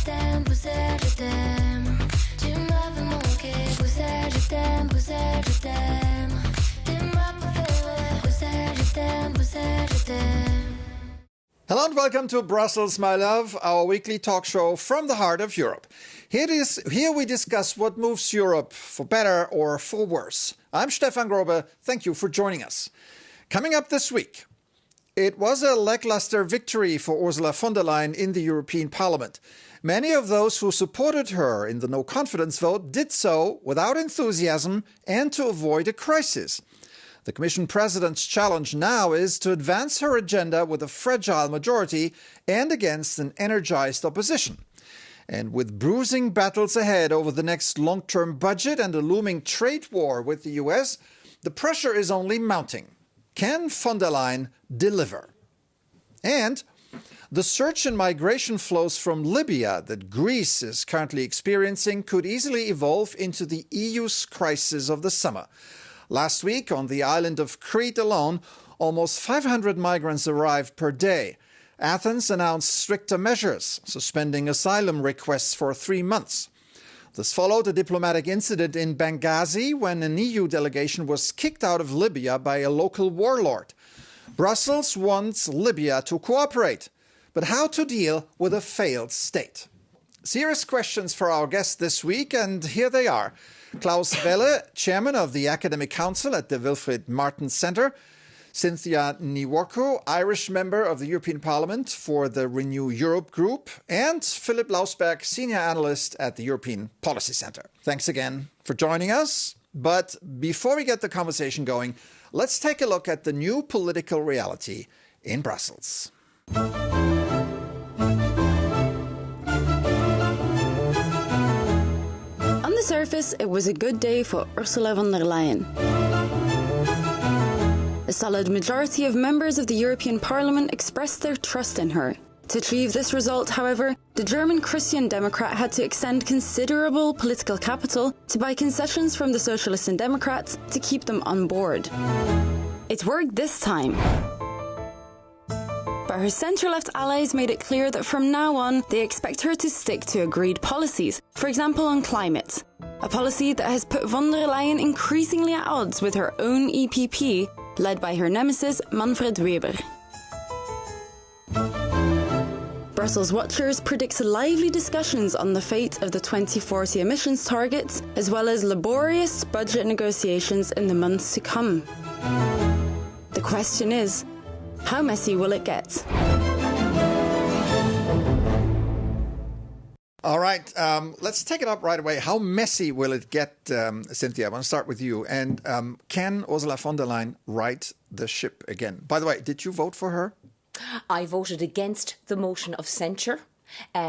t'aime, Bruxelles, je t'aime. Tu m'avais manqué, Bruxelles, je t'aime, Bruxelles, je t'aime. T'es ma préférée, Bruxelles, je t'aime, Bruxelles, je t'aime. Hello and welcome to Brussels, my love, our weekly talk show from the heart of Europe. Here we discuss what moves Europe for better or for worse. I'm Stefan Grobe. Thank you for joining us. Coming up this week, it was a lackluster victory for Ursula von der Leyen in the European Parliament. Many of those who supported her in the no-confidence vote did so without enthusiasm and to avoid a crisis. The Commission President's challenge now is to advance her agenda with a fragile majority and against an energized opposition. And with bruising battles ahead over the next long-term budget and a looming trade war with the US, the pressure is only mounting. Can von der Leyen deliver? And the surge in migration flows from Libya that Greece is currently experiencing could easily evolve into the EU's crisis of the summer. Last week, on the island of Crete alone, almost 500 migrants arrived per day. Athens announced stricter measures, suspending asylum requests for 3 months. This followed a diplomatic incident in Benghazi when an EU delegation was kicked out of Libya by a local warlord. Brussels wants Libya to cooperate, but how to deal with a failed state? Serious questions for our guests this week, and here they are. Klaus Welle, chairman of the Academic Council at the Wilfried Martens Centre, Cynthia Nwoku, Irish member of the European Parliament for the Renew Europe group, and Philip Lausberg, senior analyst at the European Policy Centre. Thanks again for joining us. But before we get the conversation going, let's take a look at the new political reality in Brussels. On the surface, it was a good day for Ursula von der Leyen. A solid majority of members of the European Parliament expressed their trust in her. To achieve this result, however, the German Christian Democrat had to extend considerable political capital to buy concessions from the Socialists and Democrats to keep them on board. It worked this time. But her centre-left allies made it clear that from now on, they expect her to stick to agreed policies, for example on climate. A policy that has put von der Leyen increasingly at odds with her own EPP, led by her nemesis Manfred Weber. Brussels watchers predict lively discussions on the fate of the 2040 emissions targets, as well as laborious budget negotiations in the months to come. The question is, how messy will it get? All right, let's take it up right away. How messy will it get, Cynthia? I want to start with you. And can Ursula von der Leyen right the ship again? By the way, did you vote for her? I voted against the motion of censure,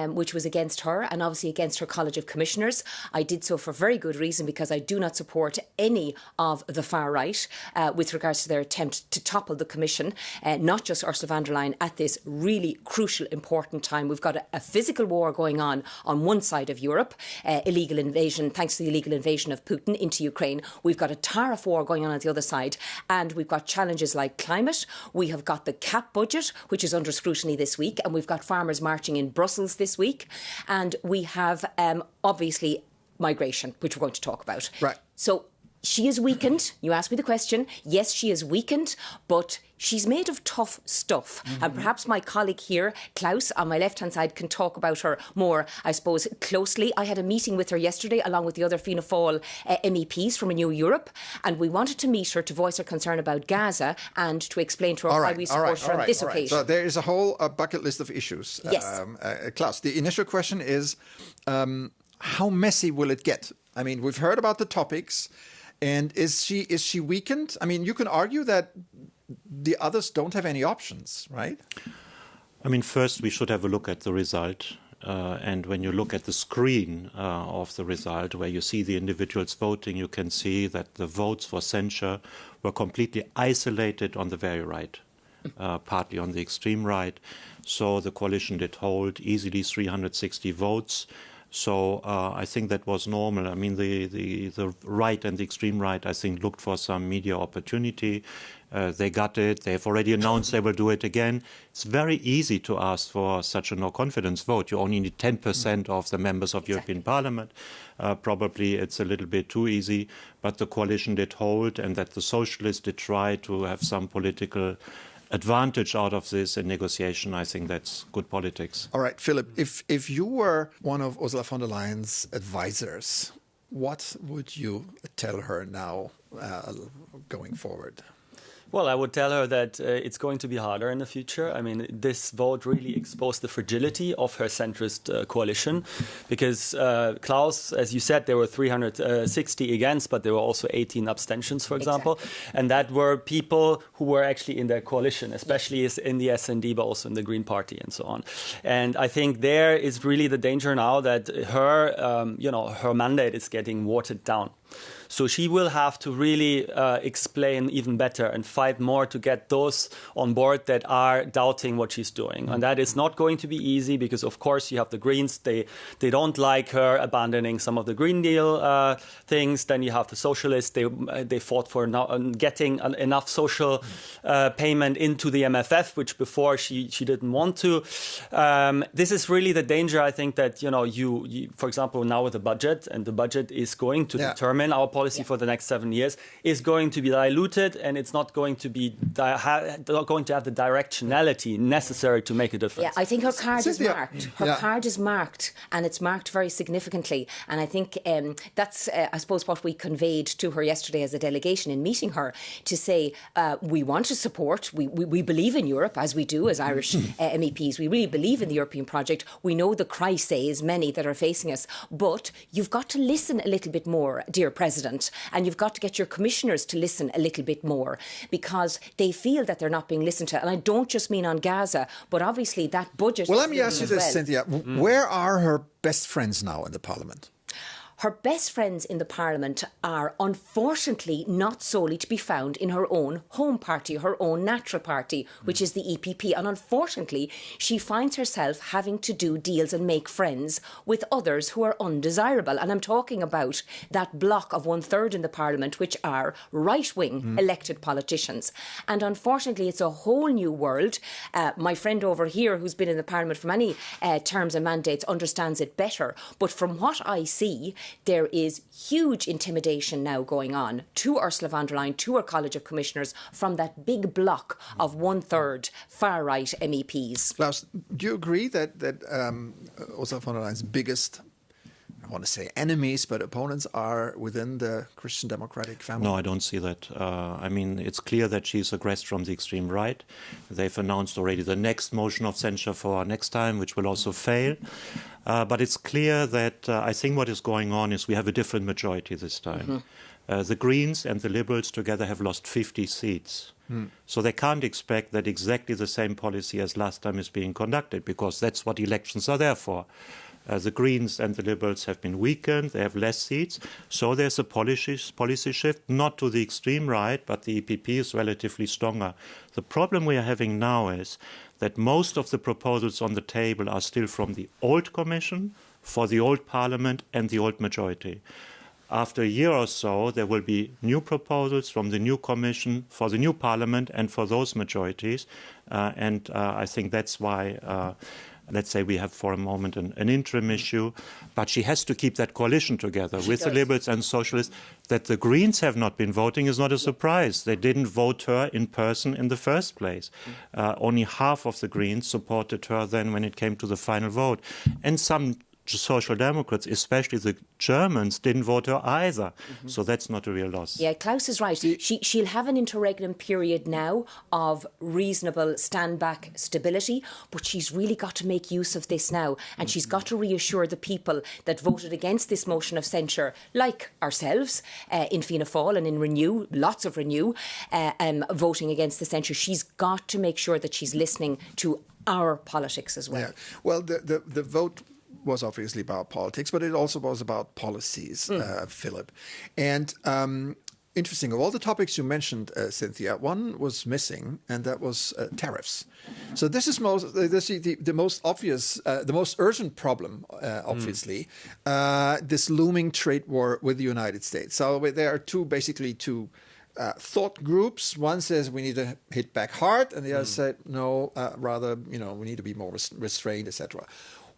which was against her and obviously against her College of Commissioners. I did so for very good reason because I do not support any of the far right with regards to their attempt to topple the Commission, not just Ursula von der Leyen at this really crucial, important time. We've got a physical war going on one side of Europe, illegal invasion, thanks to the illegal invasion of Putin into Ukraine. We've got a tariff war going on the other side, and we've got challenges like climate. We have got the CAP budget, which is under scrutiny this week, and we've got farmers marching in Brussels this week, and we have obviously migration, which we're going to talk about. Right. So she is weakened. You asked me the question. Yes, she is weakened, but she's made of tough stuff. Mm-hmm. And perhaps my colleague here, Klaus, on my left-hand side, can talk about her more, I suppose, closely. I had a meeting with her yesterday, along with the other Fianna Fáil MEPs from Renew Europe, and we wanted to meet her to voice her concern about Gaza and to explain to her why we support her on this occasion. So there is a whole bucket list of issues. Yes. Klaus, the initial question is, how messy will it get? I mean, we've heard about the topics. And is she weakened? I mean, you can argue that the others don't have any options, right? I mean, first we should have a look at the result. And when you look at the screen of the result, where you see the individuals voting, you can see that the votes for censure were completely isolated on the very right, partly on the extreme right. So the coalition did hold easily 360 votes. So I think that was normal. I mean, the right and the extreme right, I think, looked for some media opportunity. They got it. They've already announced they will do it again. It's very easy to ask for such a no-confidence vote. You only need 10% of the members of European Parliament. Probably it's a little bit too easy, but the coalition did hold, and that the socialists did try to have some political advantage out of this in negotiation. I think that's good politics. All right, Philip, if you were one of Ursula von der Leyen's advisors, what would you tell her now going forward? Well, I would tell her that it's going to be harder in the future. I mean, this vote really exposed the fragility of her centrist coalition, because Klaus, as you said, there were 360 against, but there were also 18 abstentions, for example. Exactly. And that were people who were actually in their coalition, especially in the SND, but also in the Green Party and so on. And I think there is really the danger now that her mandate is getting watered down. So she will have to really explain even better and fight more to get those on board that are doubting what she's doing. And that is not going to be easy because, of course, you have the Greens. They don't like her abandoning some of the Green Deal things. Then you have the Socialists. They fought for getting enough social payment into the MFF, which before she didn't want to. This is really the danger, I think, that, you for example, now with the budget, and the budget is going to determine our policy for the next 7 years, is going to be diluted, and it's not going to be have the directionality necessary to make a difference. Yeah, I think her card is marked. Her card is marked, and it's marked very significantly. And I think that's, I suppose, what we conveyed to her yesterday as a delegation in meeting her, to say we want to support, we believe in Europe, as we do as Irish MEPs. We really believe in the European project. We know the crises, many that are facing us, but you've got to listen a little bit more, dear President, and you've got to get your commissioners to listen a little bit more, because they feel that they're not being listened to. And I don't just mean on Gaza, but obviously that budget... Well, let me ask you this, Cynthia. Where are her best friends now in the Parliament? Her best friends in the Parliament are unfortunately not solely to be found in her own home party, her own natural party, which is the EPP. And unfortunately, she finds herself having to do deals and make friends with others who are undesirable. And I'm talking about that bloc of 1/3 in the Parliament, which are right-wing elected politicians. And unfortunately, it's a whole new world. My friend over here, who's been in the Parliament for many terms and mandates, understands it better. But from what I see, there is huge intimidation now going on to Ursula von der Leyen, to her College of Commissioners, from that big bloc of 1/3 far-right MEPs. Klaus, do you agree that Ursula von der Leyen's biggest, I want to say enemies, but opponents are within the Christian Democratic family? No, I don't see that. I mean, it's clear that she's aggressed from the extreme right. They've announced already the next motion of censure for next time, which will also fail. But it's clear that I think what is going on is we have a different majority this time. The Greens and the Liberals together have lost 50 seats. So they can't expect that exactly the same policy as last time is being conducted, because that's what elections are there for. The Greens and the Liberals have been weakened, they have less seats, so there's a policy shift, not to the extreme right, but the EPP is relatively stronger. The problem we are having now is that most of the proposals on the table are still from the old Commission, for the old Parliament and the old majority. After a year or so, there will be new proposals from the new Commission, for the new Parliament and for those majorities. And I think that's why... let's say we have for a moment an interim issue, but she has to keep that coalition together with the Liberals and Socialists. That the Greens have not been voting is not a surprise. They didn't vote her in person in the first place. Only half of the Greens supported her then when it came to the final vote. And some Social Democrats, especially the Germans, didn't vote her either. So that's not a real loss. Yeah, Klaus is right. She'll have an interregnum period now of reasonable stand-back stability, but she's really got to make use of this now. And she's got to reassure the people that voted against this motion of censure, like ourselves, in Fianna Fáil and in Renew, lots of Renew, voting against the censure. She's got to make sure that she's listening to our politics as well. Yeah. Well, the vote was obviously about politics, but it also was about policies, Philip. And interesting, of all the topics you mentioned, Cynthia, one was missing, and that was tariffs. So this is the most obvious, the most urgent problem, obviously, this looming trade war with the United States. So there are basically two thought groups. One says we need to hit back hard, and the other said no, rather, we need to be more restrained, etc.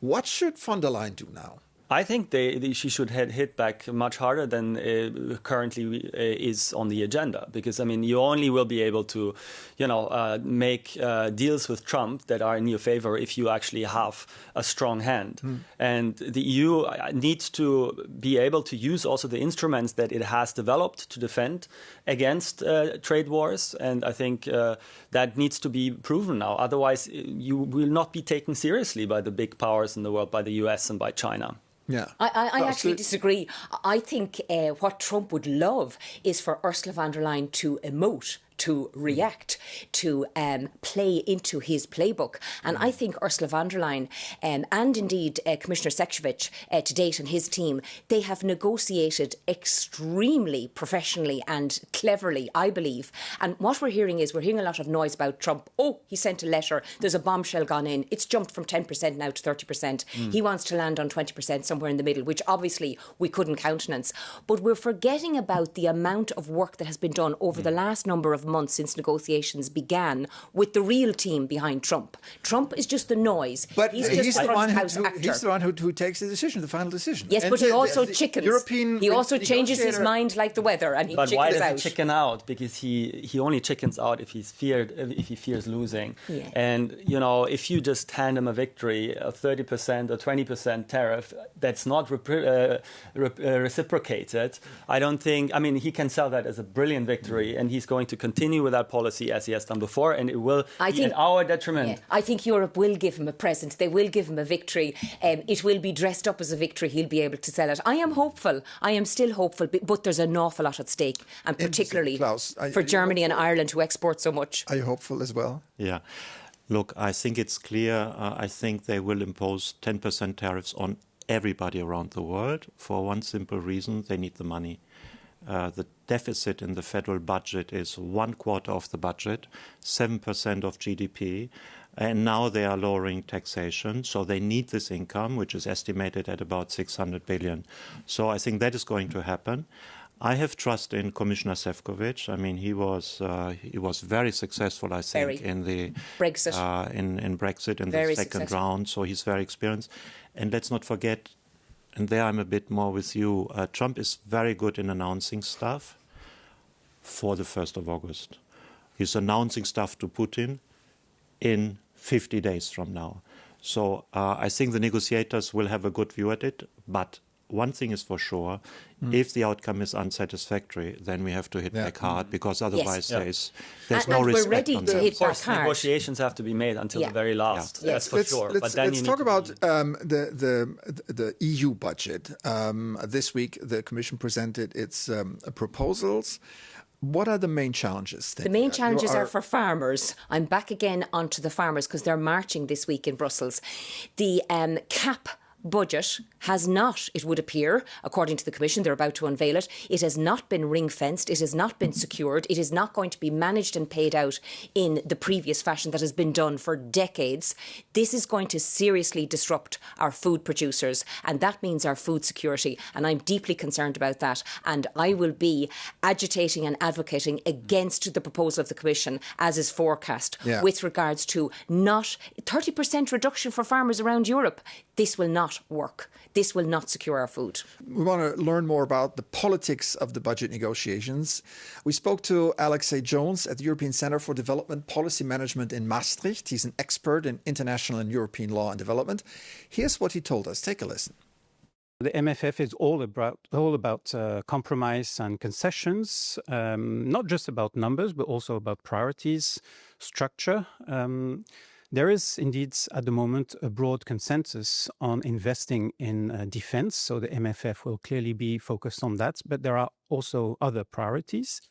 What should von der Leyen do now? I think she should hit back much harder than currently is on the agenda, because you only will be able to, make deals with Trump that are in your favor if you actually have a strong hand. And the EU needs to be able to use also the instruments that it has developed to defend against trade wars, and I think that needs to be proven now. Otherwise, you will not be taken seriously by the big powers in the world, by the US and by China. Yeah, I actually disagree. I think what Trump would love is for Ursula von der Leyen to emote, to react, to play into his playbook. And I think Ursula von der Leyen and indeed Commissioner Šefčovič to date and his team, they have negotiated extremely professionally and cleverly, I believe. And what we're hearing a lot of noise about Trump. Oh, he sent a letter. There's a bombshell gone in. It's jumped from 10% now to 30%. He wants to land on 20%, somewhere in the middle, which obviously we couldn't countenance. But we're forgetting about the amount of work that has been done over the last number of months since negotiations began with the real team behind Trump. Trump is just the noise. But he's the one who takes the decision, the final decision. Yes, but he also chickens. He also changes his mind like the weather, and he but chickens why does out. he chicken out? Because he only chickens out if he fears losing. Yeah. And if you just hand him a victory, a 30% or 20% tariff that's not reciprocated, I don't think. He can sell that as a brilliant victory, and he's going to continue with that policy as he has done before, and it will be at our detriment. Yeah, I think Europe will give him a present. They will give him a victory. It will be dressed up as a victory. He'll be able to sell it. I am hopeful. I am still hopeful, but there's an awful lot at stake, and particularly Klaus, for Germany and Ireland, who export so much. Are you hopeful as well? Yeah. Look, I think it's clear. I think they will impose 10% tariffs on everybody around the world for one simple reason: they need the money. The deficit in the federal budget is 1/4 of the budget, 7% of GDP, and now they are lowering taxation. So they need this income, which is estimated at about 600 billion. So I think that is going to happen. I have trust in Commissioner Šefčovič. He was very successful, I think, in the Brexit. In Brexit in the second round. So he's very experienced. And let's not forget, and there I'm a bit more with you, Trump is very good in announcing stuff for the 1st of August. He's announcing stuff to Putin in 50 days from now. So I think the negotiators will have a good view at it. But one thing is for sure, if the outcome is unsatisfactory, then we have to hit back hard, because otherwise there's no respect. We're ready on to that. hit back hard. Negotiations have to be made until the very last. Yeah. That's for sure. Let's talk about the EU budget. This week, the Commission presented its proposals. What are the main challenges? The main challenges are for farmers. I'm back again onto the farmers, because they're marching this week in Brussels. The CAP budget has not, it would appear, according to the Commission, they're about to unveil it, it has not been ring-fenced, it has not been secured, it is not going to be managed and paid out in the previous fashion that has been done for decades. This is going to seriously disrupt our food producers, and that means our food security, and I'm deeply concerned about that, and I will be agitating and advocating against the proposal of the Commission, as is forecast, with regards to not 30% reduction for farmers around Europe. This will not work. This will not secure our food. We want to learn more about the politics of the budget negotiations. We spoke to Alexei Jones at the European Centre for Development Policy Management in Maastricht. He's an expert in international and European law and development. Here's what he told us. Take a listen. The MFF is all about compromise and concessions, not just about numbers, but also about priorities, structure. There is indeed at the moment a broad consensus on investing in defense, so the MFF will clearly be focused on that, but there are also other priorities.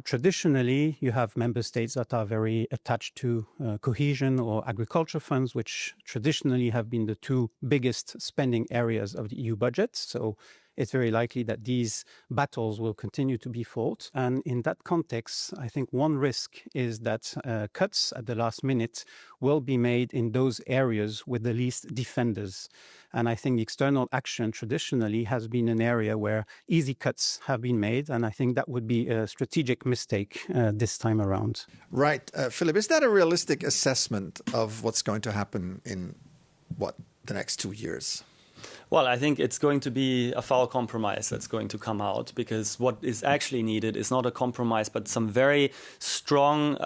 Traditionally, you have member states that are very attached to cohesion or agriculture funds, which traditionally have been the two biggest spending areas of the EU budget. So it's very likely that these battles will continue to be fought. And in that context, I think one risk is that cuts at the last minute will be made in those areas with the least defenders. And I think external action traditionally has been an area where easy cuts have been made. And I think that would be a strategic mistake this time around. Right. Philip, is that a realistic assessment of what's going to happen in, the next 2 years? Well, I think it's going to be a foul compromise that's going to come out, because what is actually needed is not a compromise, but some very strong,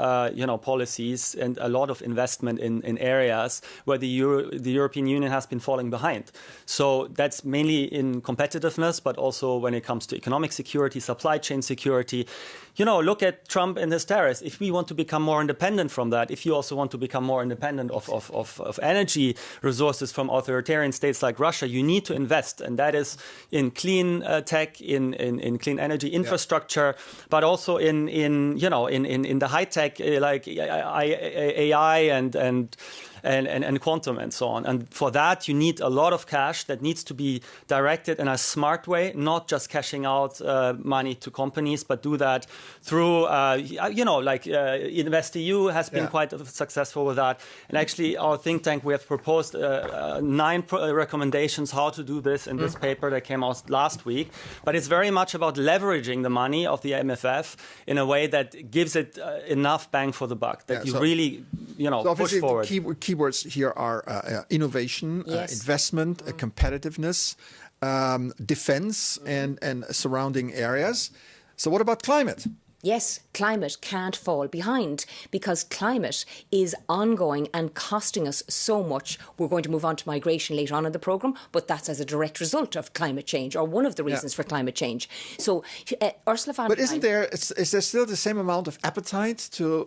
policies and a lot of investment in areas where the European Union has been falling behind. So that's mainly in competitiveness, but also when it comes to economic security, supply chain security. Look at Trump and his tariffs. If we want to become more independent from that, if you also want to become more independent of energy resources from authoritarian states like Russia, you need to invest, and that is in clean tech, in clean energy infrastructure, but also in the high tech like AI and quantum and so on. And for that, you need a lot of cash that needs to be directed in a smart way, not just cashing out money to companies, but do that through, InvestEU has been quite successful with that. And actually, our think tank, we have proposed 9 recommendations how to do this in this paper that came out last week. But it's very much about leveraging the money of the MFF in a way that gives it enough bang for the buck, that really, push forward. Keywords here are innovation, investment, competitiveness, defense, and surrounding areas. So what about climate? Yes, climate can't fall behind, because climate is ongoing and costing us so much. We're going to move on to migration later on in the programme, but that's as a direct result of climate change, or one of the reasons for climate change. So Ursula von der Leyen... But is there still the same amount of appetite to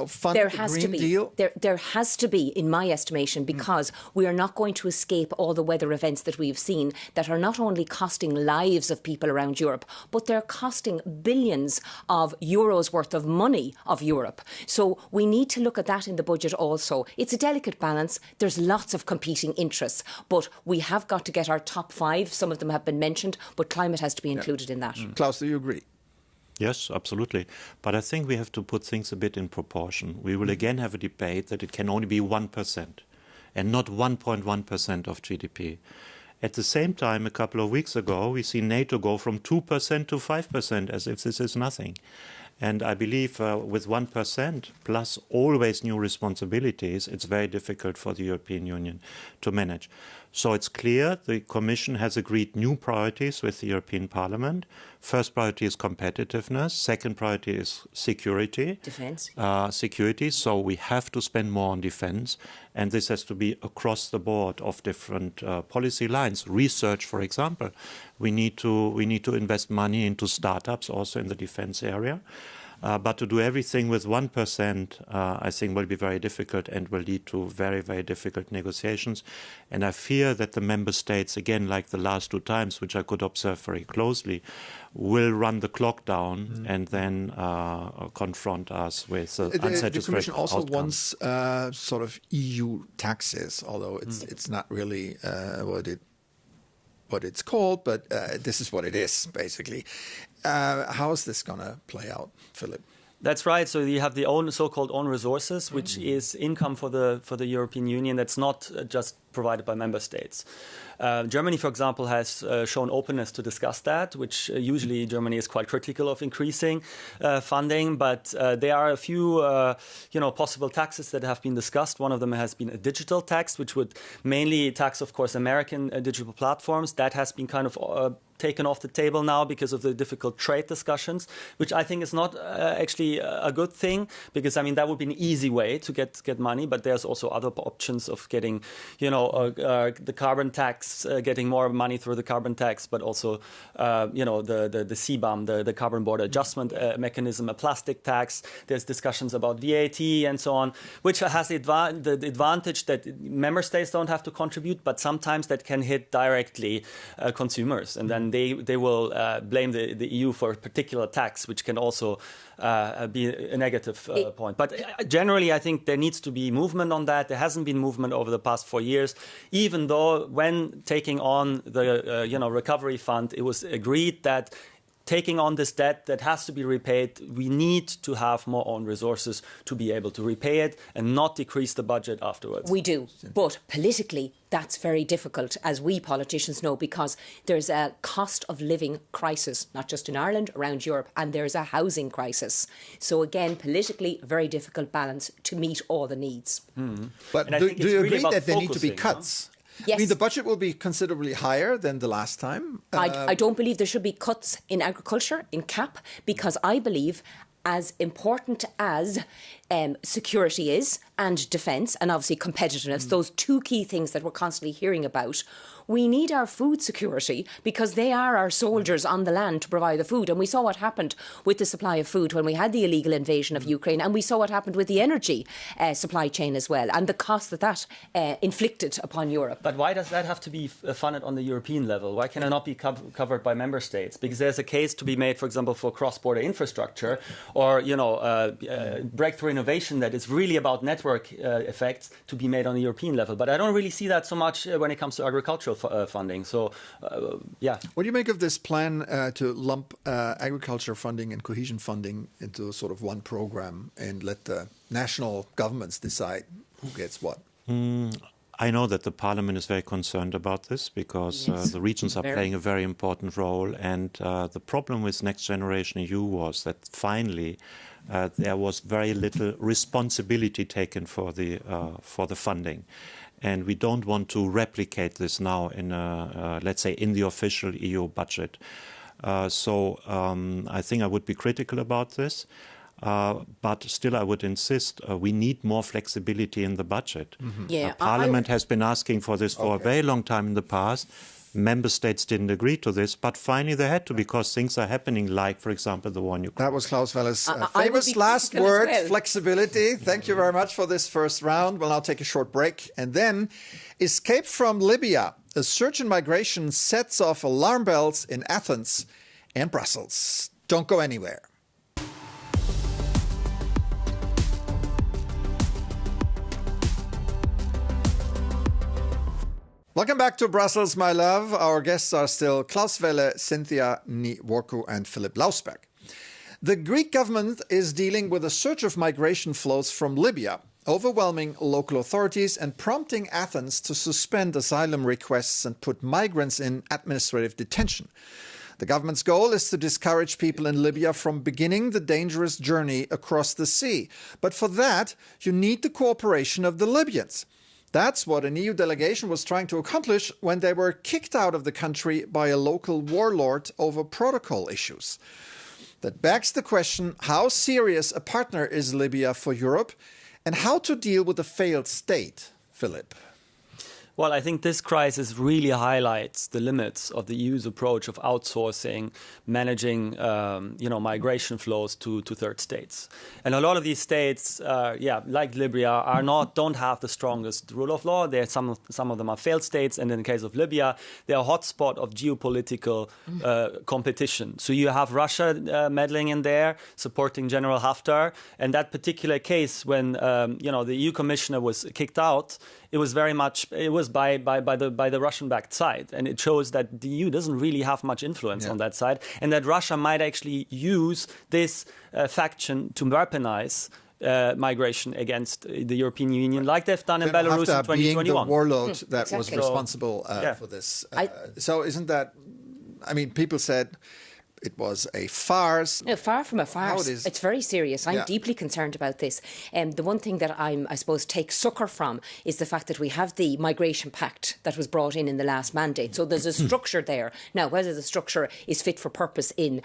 fund the Green Deal? There has to be, in my estimation, because we are not going to escape all the weather events that we've seen that are not only costing lives of people around Europe, but they're costing billions of euros worth of money of Europe. So we need to look at that in the budget also. It's a delicate balance. There's lots of competing interests, but we have got to get our top 5. Some of them have been mentioned, but climate has to be included in that. Klaus, do you agree? Yes, absolutely. But I think we have to put things a bit in proportion. We will again have a debate that it can only be 1% and not 1.1% of GDP. At the same time, a couple of weeks ago, we see NATO go from 2% to 5%, as if this is nothing. And I believe with 1% plus always new responsibilities, it's very difficult for the European Union to manage. So it's clear the Commission has agreed new priorities with the European Parliament. First priority is competitiveness. Second priority is security. Defence. Security. So we have to spend more on defence. And this has to be across the board of different policy lines. Research, for example. We need to invest money into startups also in the defence area. But to do everything with 1%, I think will be very difficult and will lead to very, very difficult negotiations. And I fear that the member states, again, like the last 2 times, which I could observe very closely, will run the clock down and then confront us with unsatisfactory The Commission also outcome. wants sort of EU taxes, although it's not really what it's called, but this is what it is, basically. How is this going to play out, Philip? That's right. So you have the so-called own resources, which is income for the European Union that's not just provided by member states. Germany, for example, has shown openness to discuss that, which usually Germany is quite critical of increasing funding. But there are a few, possible taxes that have been discussed. One of them has been a digital tax, which would mainly tax, of course, American digital platforms. That has been kind of taken off the table now because of the difficult trade discussions, which I think is not actually a good thing, because, I mean, that would be an easy way to get money. But there's also other options of getting, the carbon tax, getting more money through the carbon tax, but also, the CBAM, the carbon border adjustment mechanism, a plastic tax. There's discussions about VAT and so on, which has the advantage that member states don't have to contribute, but sometimes that can hit directly consumers. And then then they will blame the EU for a particular tax, which can also be a negative point. But generally, I think there needs to be movement on that. There hasn't been movement over the past 4 years, even though when taking on the recovery fund, it was agreed that taking on this debt that has to be repaid, we need to have more own resources to be able to repay it and not decrease the budget afterwards. We do, but politically, that's very difficult, as we politicians know, because there's a cost of living crisis, not just in Ireland, around Europe, and there's a housing crisis. So again, politically, a very difficult balance to meet all the needs. But do you agree that there need to be cuts? Yes. I mean, the budget will be considerably higher than the last time. I don't believe there should be cuts in agriculture, in CAP, because I believe as important as security is and defence and obviously competitiveness, those two key things that we're constantly hearing about, we need our food security because they are our soldiers on the land to provide the food. And we saw what happened with the supply of food when we had the illegal invasion of Ukraine, and we saw what happened with the energy supply chain as well, and the cost that inflicted upon Europe. But why does that have to be funded on the European level? Why can it not be covered by member states? Because there's a case to be made, for example, for cross-border infrastructure or breakthrough innovation that is really about network effects to be made on the European level. But I don't really see that so much when it comes to agricultural funding. So, yeah. What do you make of this plan to lump agriculture funding and cohesion funding into sort of one program and let the national governments decide who gets what? I know that the Parliament is very concerned about this because the regions are playing a very important role. And the problem with Next Generation EU was that finally there was very little responsibility taken for the funding. And we don't want to replicate this now in, let's say, in the official EU budget. So I think I would be critical about this. But still, I would insist we need more flexibility in the budget. Parliament has been asking for this for a very long time in the past. Member states didn't agree to this, but finally they had to because things are happening, like, for example, the war in Ukraine. That was Klaus Welle's famous last word, flexibility. Thank you very much for this first round. We'll now take a short break. And then, escape from Libya. A surge in migration sets off alarm bells in Athens and Brussels. Don't go anywhere. Welcome back to Brussels, my love. Our guests are still Klaus Welle, Cynthia Nworku, and Philip Lausberg. The Greek government is dealing with a surge of migration flows from Libya, overwhelming local authorities and prompting Athens to suspend asylum requests and put migrants in administrative detention. The government's goal is to discourage people in Libya from beginning the dangerous journey across the sea. But for that, you need the cooperation of the Libyans. That's what an EU delegation was trying to accomplish when they were kicked out of the country by a local warlord over protocol issues. That begs the question, how serious a partner is Libya for Europe and how to deal with a failed state, Philip? Well, I think this crisis really highlights the limits of the EU's approach of outsourcing, managing, migration flows to third states. And a lot of these states, like Libya, don't have the strongest rule of law. Some of them are failed states, and in the case of Libya, they're a hotspot of geopolitical competition. So you have Russia meddling in there, supporting General Haftar. And that particular case, when the EU commissioner was kicked out, it was by the Russian-backed side, and it shows that the EU doesn't really have much influence on that side, and that Russia might actually use this faction to weaponize migration against the European Union, like they've done in Belarus in 2021. Being the warlord that was responsible for this. So isn't that? I mean, people said it was a farce. No, far from a farce. It's very serious. I'm deeply concerned about this. The one thing that I suppose, take succour from is the fact that we have the Migration Pact that was brought in the last mandate. So there's a structure there. Now, whether the structure is fit for purpose in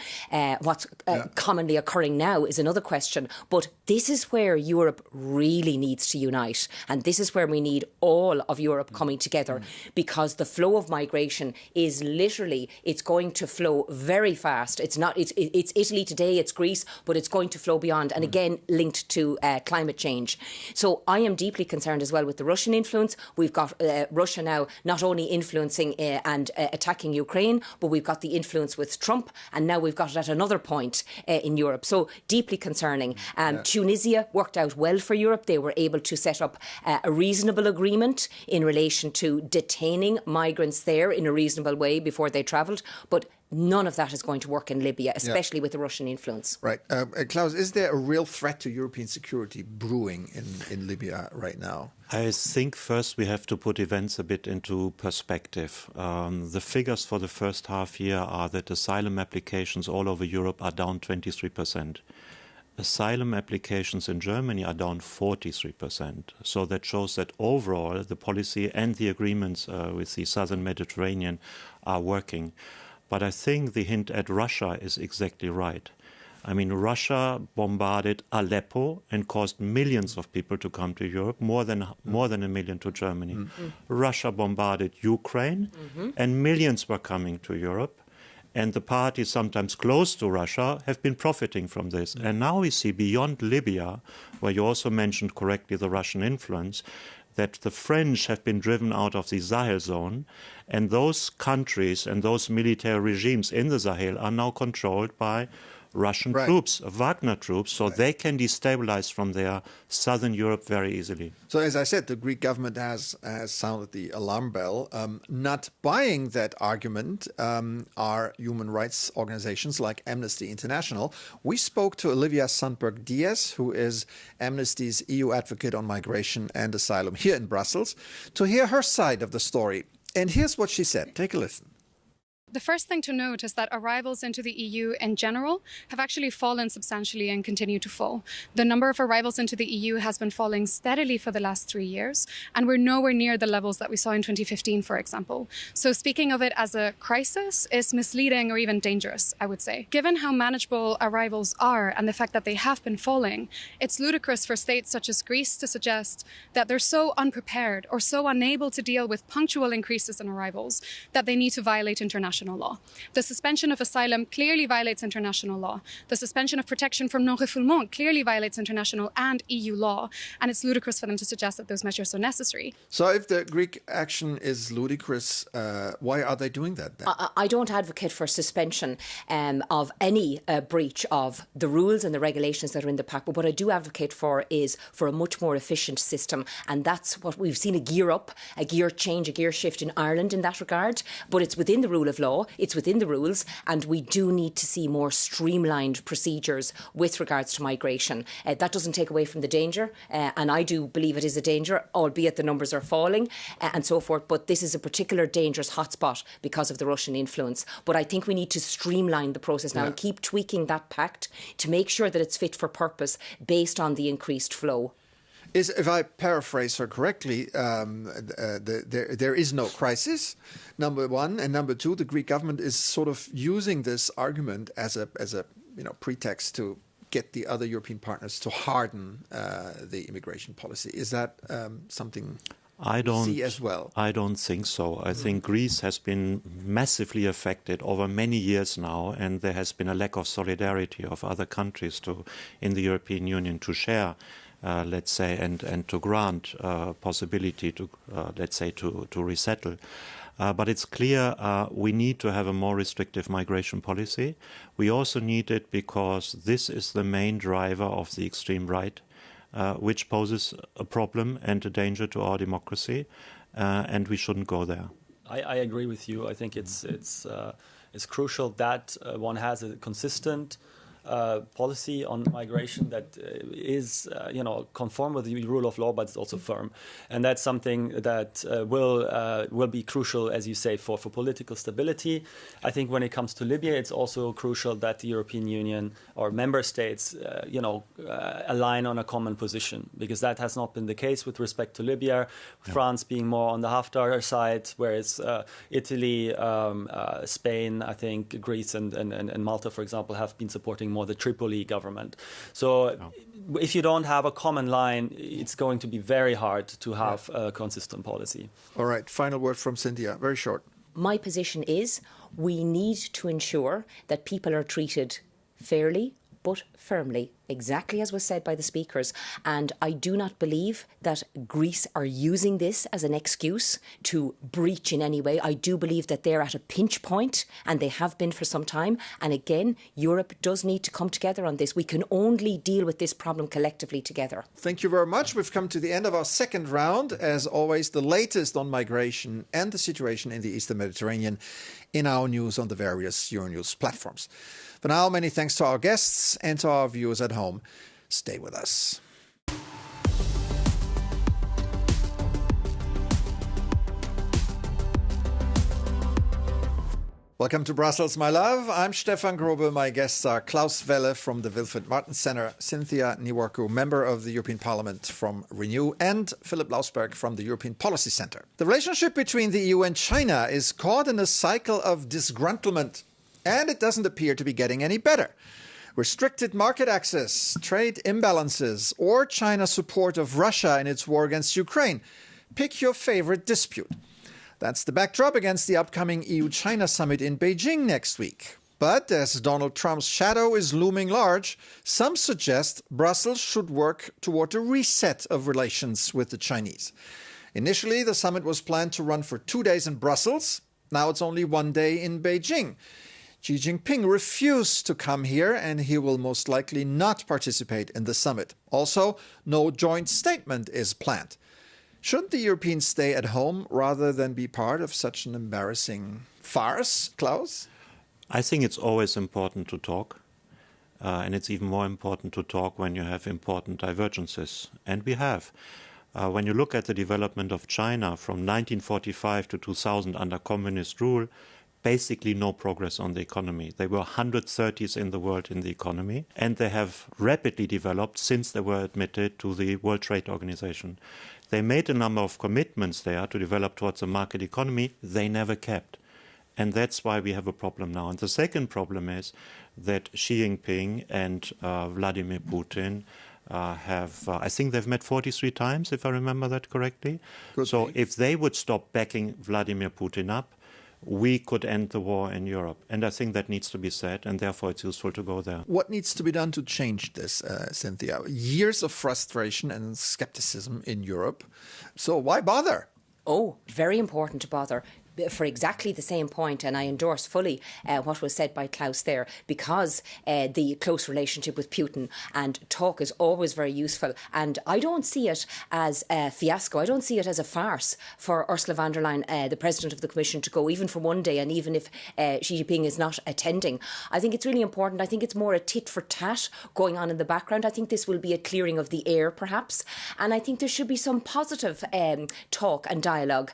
what's commonly occurring now is another question. But this is where Europe really needs to unite. And this is where we need all of Europe coming together, because the flow of migration is literally, it's going to flow very fast past. It's Italy today, it's Greece, but it's going to flow beyond, and again linked to climate change. So I am deeply concerned as well with the Russian influence. We've got Russia now not only influencing and attacking Ukraine, but we've got the influence with Trump, and now we've got it at another point in Europe. So deeply concerning. Tunisia worked out well for Europe. They were able to set up a reasonable agreement in relation to detaining migrants there in a reasonable way before they travelled. But none of that is going to work in Libya, especially with the Russian influence. Right. Klaus, is there a real threat to European security brewing in Libya right now? I think first we have to put events a bit into perspective. The figures for the first half year are that asylum applications all over Europe are down 23%. Asylum applications in Germany are down 43%. So that shows that overall the policy and the agreements with the southern Mediterranean are working. But I think the hint at Russia is exactly right. I mean, Russia bombarded Aleppo and caused millions of people to come to Europe, more than a million to Germany. Russia bombarded Ukraine, and millions were coming to Europe. And the parties sometimes close to Russia have been profiting from this. And now we see beyond Libya, where you also mentioned correctly the Russian influence, that the French have been driven out of the Sahel zone, and those countries and those military regimes in the Sahel are now controlled by Russian troops, Wagner troops, so they can destabilize from their southern Europe very easily. So, as I said, the Greek government has sounded the alarm bell. Not buying that argument are human rights organizations like Amnesty International. We spoke to Olivia Sundberg Diaz, who is Amnesty's EU advocate on migration and asylum here in Brussels, to hear her side of the story. And here's what she said. Take a listen. The first thing to note is that arrivals into the EU in general have actually fallen substantially and continue to fall. The number of arrivals into the EU has been falling steadily for the last 3 years, and we're nowhere near the levels that we saw in 2015, for example. So speaking of it as a crisis is misleading or even dangerous, I would say. Given how manageable arrivals are and the fact that they have been falling, it's ludicrous for states such as Greece to suggest that they're so unprepared or so unable to deal with punctual increases in arrivals that they need to violate international law. The suspension of asylum clearly violates international law. The suspension of protection from non-refoulement clearly violates international and EU law, and it's ludicrous for them to suggest that those measures are necessary. So if the Greek action is ludicrous, why are they doing that then? I don't advocate for suspension of any breach of the rules and the regulations that are in the pact, but what I do advocate for is for a much more efficient system, and that's what we've seen, a gear up, a gear change, a gear shift in Ireland in that regard, but it's within the rule of law. It's within the rules, and we do need to see more streamlined procedures with regards to migration. That doesn't take away from the danger, and I do believe it is a danger, albeit the numbers are falling and so forth, but this is a particular dangerous hotspot because of the Russian influence. But I think we need to streamline the process now and keep tweaking that pact to make sure that it's fit for purpose based on the increased flow. If I paraphrase her correctly, there is no crisis, number one, and number two, the Greek government is sort of using this argument as a pretext to get the other European partners to harden the immigration policy. Is that something you see as well? I don't think so. I think Greece has been massively affected over many years now, and there has been a lack of solidarity of other countries in the European Union to share. Let's say, and to grant possibility to, let's say, to resettle. But it's clear we need to have a more restrictive migration policy. We also need it because this is the main driver of the extreme right, which poses a problem and a danger to our democracy, and we shouldn't go there. I agree with you. I think it's crucial that one has a consistent policy on migration that is, conform with the rule of law, but it's also firm, and that's something that will be crucial, as you say, for political stability. I think when it comes to Libya, it's also crucial that the European Union or member states, align on a common position, because that has not been the case with respect to Libya. France being more on the Haftar side, whereas Italy, Spain, I think Greece and Malta, for example, have been supporting more the Tripoli government. So if you don't have a common line, it's going to be very hard to have a consistent policy. All right. Final word from Cynthia. Very short. my position is we need to ensure that people are treated fairly but firmly, exactly as was said by the speakers. And I do not believe that Greece are using this as an excuse to breach in any way. I do believe that they're at a pinch point, and they have been for some time. And again, Europe does need to come together on this. We can only deal with this problem collectively together. Thank you very much. We've come to the end of our second round. As always, the latest on migration and the situation in the Eastern Mediterranean in our news on the various Euronews platforms. For now, many thanks to our guests and to our viewers at home. Stay with us. Welcome to Brussels, my love. I'm Stefan Grobe. My guests are Klaus Welle from the Wilfried Martens Center, Cynthia Niwaku, member of the European Parliament from Renew, and Philip Lausberg from the European Policy Center. The relationship between the EU and China is caught in a cycle of disgruntlement, and it doesn't appear to be getting any better. Restricted market access, trade imbalances, or China's support of Russia in its war against Ukraine. Pick your favorite dispute. That's the backdrop against the upcoming EUChina summit in Beijing next week. But as Donald Trump's shadow is looming large, some suggest Brussels should work toward a reset of relations with the Chinese. Initially, the summit was planned to run for 2 days in Brussels. Now it's only 1 day in Beijing. Xi Jinping refused to come here, and he will most likely not participate in the summit. Also, no joint statement is planned. Shouldn't the Europeans stay at home rather than be part of such an embarrassing farce, Klaus? I think it's always important to talk. And it's even more important to talk when you have important divergences. And we have. When you look at the development of China from 1945 to 2000 under communist rule, basically no progress on the economy. They were 130th in the world in the economy, and they have rapidly developed since they were admitted to the World Trade Organization. They made a number of commitments there to develop towards a market economy they never kept. And that's why we have a problem now. And the second problem is that Xi Jinping and Vladimir Putin I think they've met 43 times, if I remember that correctly. So if they would stop backing Vladimir Putin up, we could end the war in Europe. And I think that needs to be said, and therefore it's useful to go there. What needs to be done to change this, Cynthia? Years of frustration and skepticism in Europe. So why bother? Oh, very important to bother. For exactly the same point, and I endorse fully what was said by Klaus there, because the close relationship with Putin and talk is always very useful. And I don't see it as a fiasco. I don't see it as a farce for Ursula von der Leyen, the President of the Commission, to go even for 1 day, and even if Xi Jinping is not attending. I think it's really important. I think it's more a tit for tat going on in the background. I think this will be a clearing of the air, perhaps. And I think there should be some positive talk and dialogue,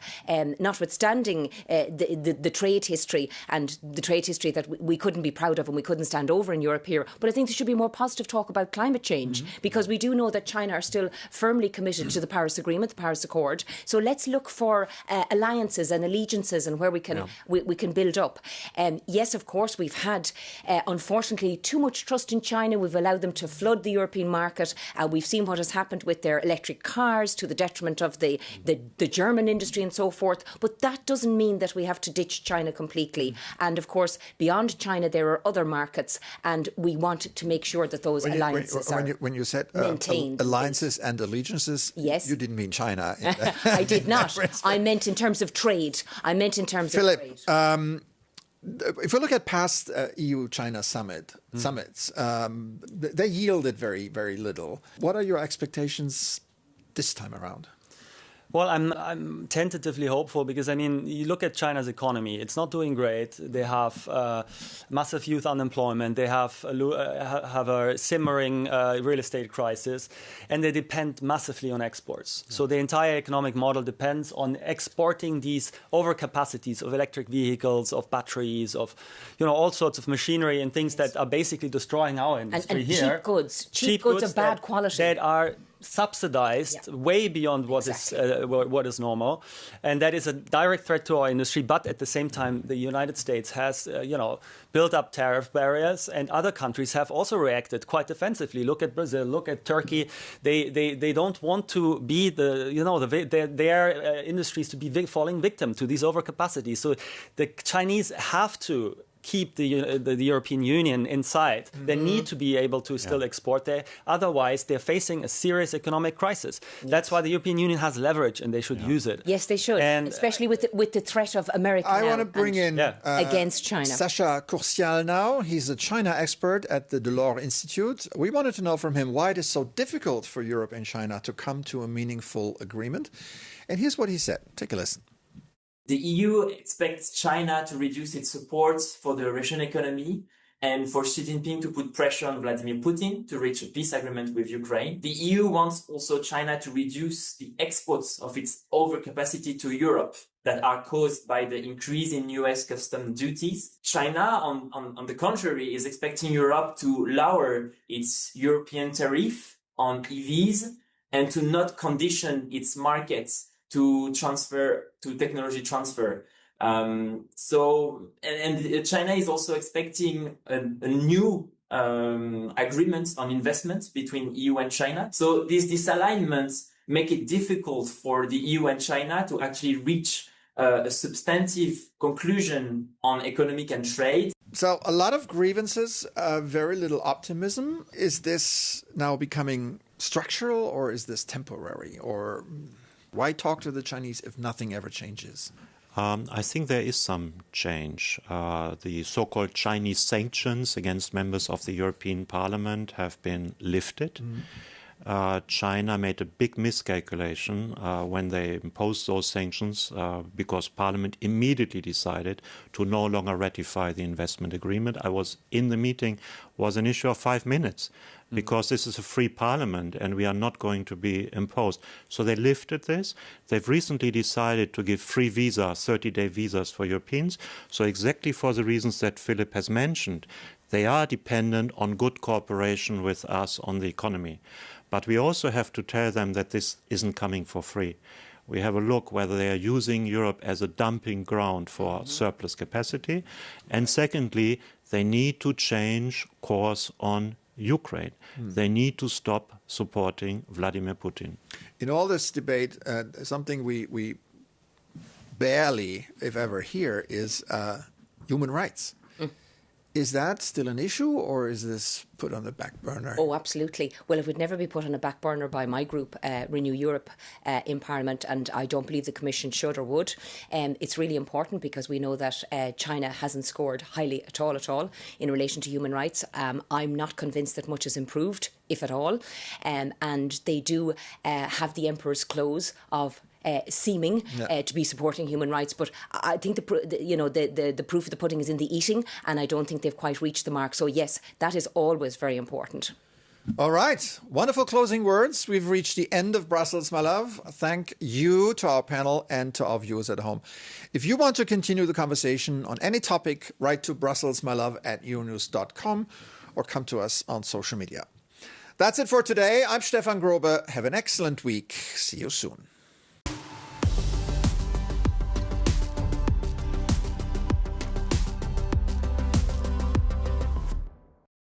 notwithstanding the trade history and the trade history that we couldn't be proud of and we couldn't stand over in Europe here. But I think there should be more positive talk about climate change, because we do know that China are still firmly committed to the Paris Agreement, the Paris Accord. So let's look for alliances and allegiances and where we can we can build up. Yes, of course, we've had, unfortunately, too much trust in China. We've allowed them to flood the European market. We've seen what has happened with their electric cars to the detriment of the German industry and so forth. But that doesn't mean that we have to ditch China completely. And of course, beyond China, there are other markets, and we want to make sure that those alliances are when you said maintained. Alliances and allegiances, yes, you didn't mean China. I did not. I meant in terms of trade. I meant in terms Philip, of trade. If we look at past EU-China summits, they yielded very, very little. What are your expectations this time around? Well, I'm tentatively hopeful because, I mean, you look at China's economy, it's not doing great. They have massive youth unemployment. They have a simmering real estate crisis, and they depend massively on exports. So the entire economic model depends on exporting these overcapacities of electric vehicles, of batteries, of, all sorts of machinery and things that are basically destroying our industry and here. Cheap goods of bad quality. That are subsidized way beyond what is normal, and that is a direct threat to our industry. But at the same time, the United States has, built up tariff barriers, and other countries have also reacted quite defensively. Look at Brazil, look at Turkey. They don't want to be their industries to be falling victim to these overcapacities. So the Chinese have to keep the European Union inside. They need to be able to still export there. Otherwise, they're facing a serious economic crisis. That's why the European Union has leverage, and they should use it. Yes, they should, and especially with the threat of America. I want to bring in against China. Sacha Courcial now. He's a China expert at the Delors Institute. We wanted to know from him why it is so difficult for Europe and China to come to a meaningful agreement. And here's what he said. Take a listen. The EU expects China to reduce its support for the Russian economy and for Xi Jinping to put pressure on Vladimir Putin to reach a peace agreement with Ukraine. The EU wants also China to reduce the exports of its overcapacity to Europe that are caused by the increase in US customs duties. China, on the contrary, is expecting Europe to lower its European tariff on EVs and to not condition its markets to technology transfer. China is also expecting a new agreement on investments between EU and China. So these disalignments make it difficult for the EU and China to actually reach a substantive conclusion on economic and trade. So a lot of grievances, very little optimism. Is this now becoming structural, or is this temporary? Or why talk to the Chinese if nothing ever changes? I think there is some change. The so-called Chinese sanctions against members of the European Parliament have been lifted. China made a big miscalculation when they imposed those sanctions because Parliament immediately decided to no longer ratify the investment agreement. I was in the meeting, was an issue of 5 minutes because this is a free Parliament and we are not going to be imposed. So they lifted this. They've recently decided to give free visas, 30-day visas for Europeans. So exactly for the reasons that Philip has mentioned, they are dependent on good cooperation with us on the economy. But we also have to tell them that this isn't coming for free. We have a look whether they are using Europe as a dumping ground for surplus capacity. And secondly, they need to change course on Ukraine. They need to stop supporting Vladimir Putin. In all this debate, something we barely, if ever, hear is human rights. Is that still an issue, or is this put on the back burner? Oh, absolutely. Well, it would never be put on the back burner by my group, Renew Europe, in Parliament, and I don't believe the Commission should or would. It's really important because we know that China hasn't scored highly at all in relation to human rights. I'm not convinced that much has improved, if at all, and they do have the emperor's clothes of seeming to be supporting human rights, but I think the proof of the pudding is in the eating, and I don't think they've quite reached the mark. So yes, that is always very important. All right, wonderful closing words. We've reached the end of Brussels, my love. Thank you to our panel and to our viewers at home. If you want to continue the conversation on any topic, write to brusselsmylove@euronews.com or come to us on social media. That's it for today. I'm Stefan Grobe. Have an excellent week. See you soon.